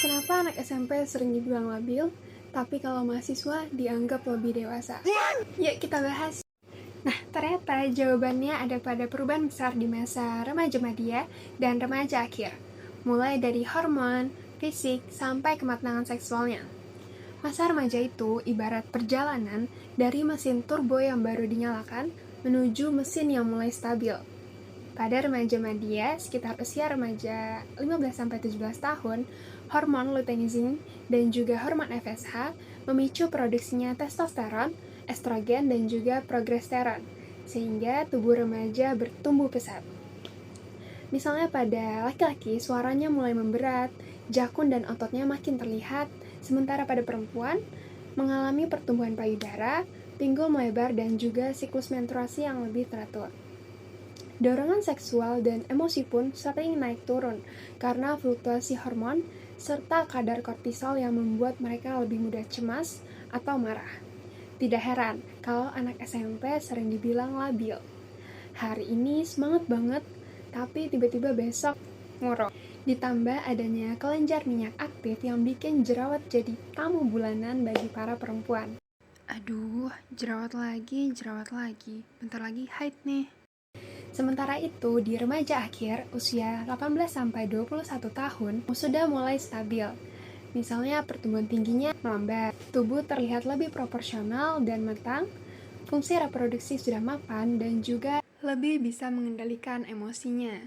Kenapa anak SMP sering dibilang labil, tapi kalau mahasiswa dianggap lebih dewasa? Yuk kita bahas. Nah, ternyata jawabannya ada pada perubahan besar di masa remaja media dan remaja akhir. Mulai dari hormon, fisik, sampai kematangan seksualnya. Masa remaja itu ibarat perjalanan dari mesin turbo yang baru dinyalakan menuju mesin yang mulai stabil. Pada remaja media, sekitar usia remaja 15-17 tahun, hormon luteinizing dan juga hormon FSH memicu produksinya testosteron, estrogen, dan juga progesteron, sehingga tubuh remaja bertumbuh pesat. Misalnya pada laki-laki, suaranya mulai memberat, jakun dan ototnya makin terlihat, sementara pada perempuan, mengalami pertumbuhan payudara, pinggul melebar, dan juga siklus menstruasi yang lebih teratur. Dorongan seksual dan emosi pun sering naik turun karena fluktuasi hormon serta kadar kortisol yang membuat mereka lebih mudah cemas atau marah. Tidak heran kalau anak SMP sering dibilang labil. Hari ini semangat banget, tapi tiba-tiba besok murung. Ditambah adanya kelenjar minyak aktif yang bikin jerawat jadi tamu bulanan bagi para perempuan. Aduh, jerawat lagi. Bentar lagi haid nih. Sementara itu, di remaja akhir, usia 18-21 tahun, sudah mulai stabil. Misalnya pertumbuhan tingginya melambat, tubuh terlihat lebih proporsional dan matang, fungsi reproduksi sudah mapan, dan juga lebih bisa mengendalikan emosinya.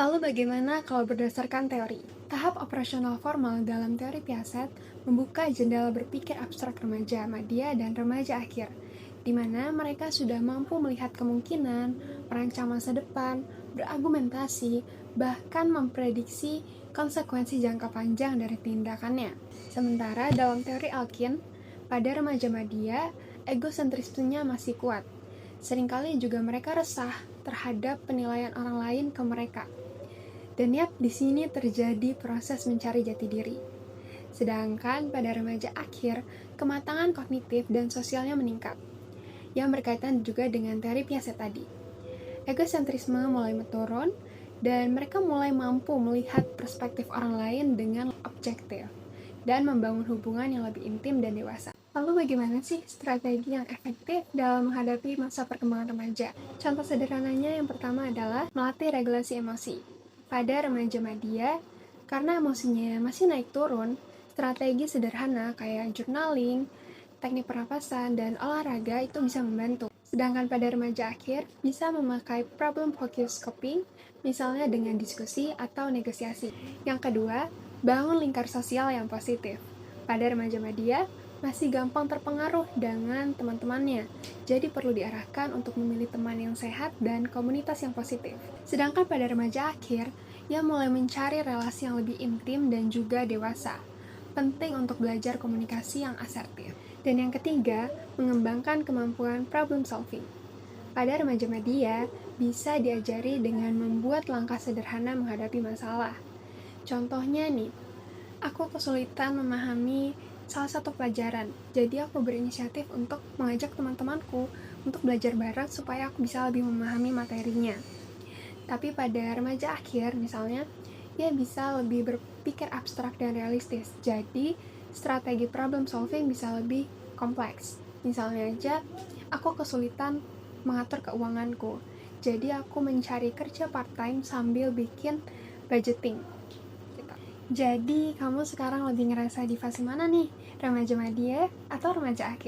Lalu bagaimana kalau berdasarkan teori? Tahap operasional formal dalam teori Piaget membuka jendela berpikir abstrak remaja, media, dan remaja akhir, di mana mereka sudah mampu melihat kemungkinan, merancang masa depan, berargumentasi, bahkan memprediksi konsekuensi jangka panjang dari tindakannya. Sementara dalam teori Alkin, pada remaja media, egosentrismenya masih kuat. Seringkali juga mereka resah terhadap penilaian orang lain ke mereka. Dan di sini terjadi proses mencari jati diri. Sedangkan pada remaja akhir, kematangan kognitif dan sosialnya meningkat, yang berkaitan juga dengan teori Piaget tadi. Egosentrisme mulai menurun, dan mereka mulai mampu melihat perspektif orang lain dengan objektif, dan membangun hubungan yang lebih intim dan dewasa. Lalu bagaimana sih strategi yang efektif dalam menghadapi masa perkembangan remaja? Contoh sederhananya yang pertama adalah melatih regulasi emosi. Pada remaja media, karena emosinya masih naik turun, strategi sederhana kayak journaling, teknik pernapasan, dan olahraga itu bisa membantu. Sedangkan pada remaja akhir, bisa memakai problem focus coping, misalnya dengan diskusi atau negosiasi. Yang kedua, bangun lingkar sosial yang positif. Pada remaja media, masih gampang terpengaruh dengan teman-temannya, jadi perlu diarahkan untuk memilih teman yang sehat dan komunitas yang positif. Sedangkan pada remaja akhir, ia mulai mencari relasi yang lebih intim dan juga dewasa. Penting untuk belajar komunikasi yang asertif. Dan yang ketiga, mengembangkan kemampuan problem solving. Pada remaja media, bisa diajari dengan membuat langkah sederhana menghadapi masalah. Contohnya nih, aku kesulitan memahami salah satu pelajaran, jadi aku berinisiatif untuk mengajak teman-temanku untuk belajar bareng supaya aku bisa lebih memahami materinya. Tapi pada remaja akhir, misalnya, ia bisa lebih berpikir abstrak dan realistis, jadi strategi problem solving bisa lebih kompleks. Misalnya aja, aku kesulitan mengatur keuanganku, jadi aku mencari kerja part-time sambil bikin budgeting. Jadi, kamu sekarang lebih ngerasa di fase mana nih? Remaja media atau remaja akhir?